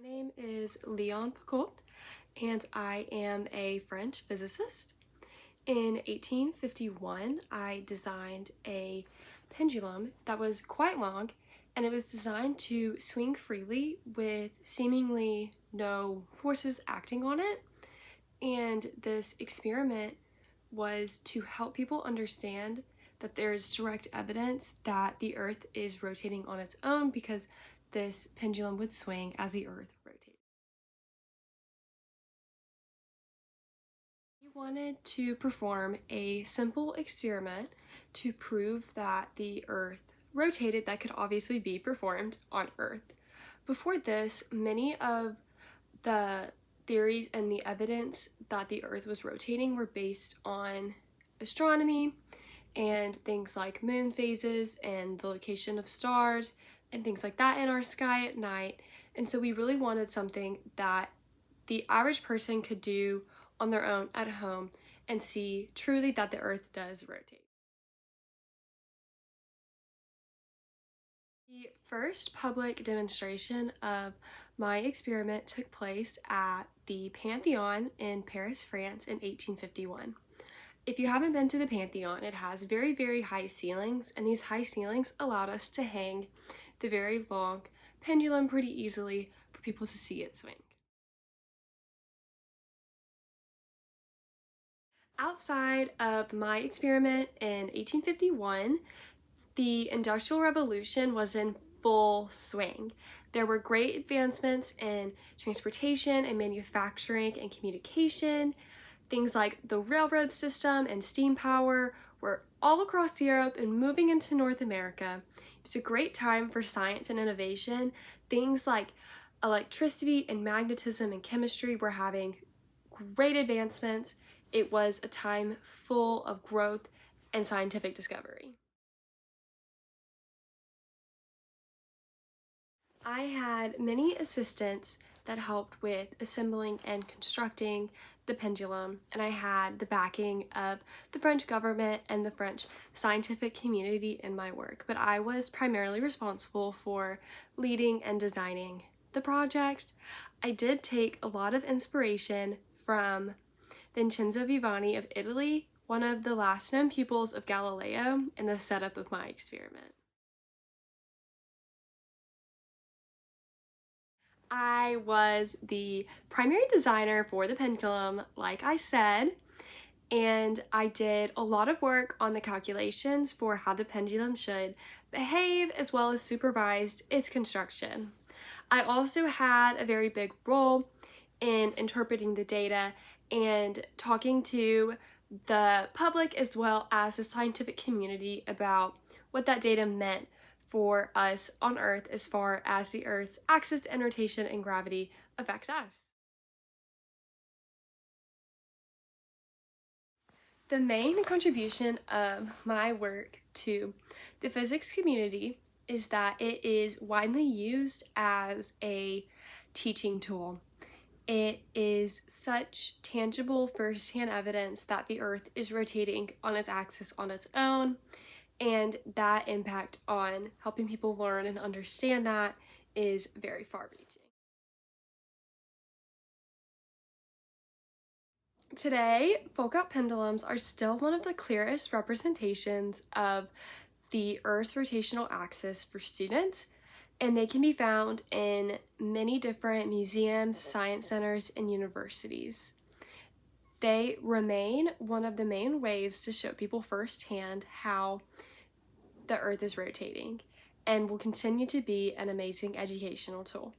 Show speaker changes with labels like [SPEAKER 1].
[SPEAKER 1] My name is Leon Foucault, and I am a French physicist. In 1851, I designed a pendulum that was quite long, and it was designed to swing freely with seemingly no forces acting on it. And this experiment was to help people understand that there's direct evidence that the Earth is rotating on its own because this pendulum would swing as the Earth rotated. We wanted to perform a simple experiment to prove that the Earth rotated that could obviously be performed on Earth. Before this, many of the theories and the evidence that the Earth was rotating were based on astronomy and things like moon phases and the location of stars and things like that in our sky at night. And so we really wanted something that the average person could do on their own at home and see truly that the Earth does rotate. The first public demonstration of my experiment took place at the Pantheon in Paris, France in 1851. If you haven't been to the Pantheon, it has very, very high ceilings, and these high ceilings allowed us to hang the very long pendulum pretty easily for people to see it swing. Outside of my experiment in 1851, the Industrial Revolution was in full swing. There were great advancements in transportation and manufacturing and communication. Things like the railroad system and steam power were all across Europe and moving into North America. It was a great time for science and innovation. Things like electricity and magnetism and chemistry were having great advancements. It was a time full of growth and scientific discovery. I had many assistants that helped with assembling and constructing the pendulum, and I had the backing of the French government and the French scientific community in my work, but I was primarily responsible for leading and designing the project. I did take a lot of inspiration from Vincenzo Vivani of Italy, one of the last known pupils of Galileo, in the setup of my experiment. I was the primary designer for the pendulum, like I said, and I did a lot of work on the calculations for how the pendulum should behave, as well as supervised its construction. I also had a very big role in interpreting the data and talking to the public as well as the scientific community about what that data meant for us on Earth as far as the Earth's axis and rotation and gravity affect us. The main contribution of my work to the physics community is that it is widely used as a teaching tool. It is such tangible first-hand evidence that the Earth is rotating on its axis on its own, and that impact on helping people learn and understand that is very far-reaching. Today, Foucault pendulums are still one of the clearest representations of the Earth's rotational axis for students, and they can be found in many different museums, science centers, and universities. They remain one of the main ways to show people firsthand how the Earth is rotating, and will continue to be an amazing educational tool.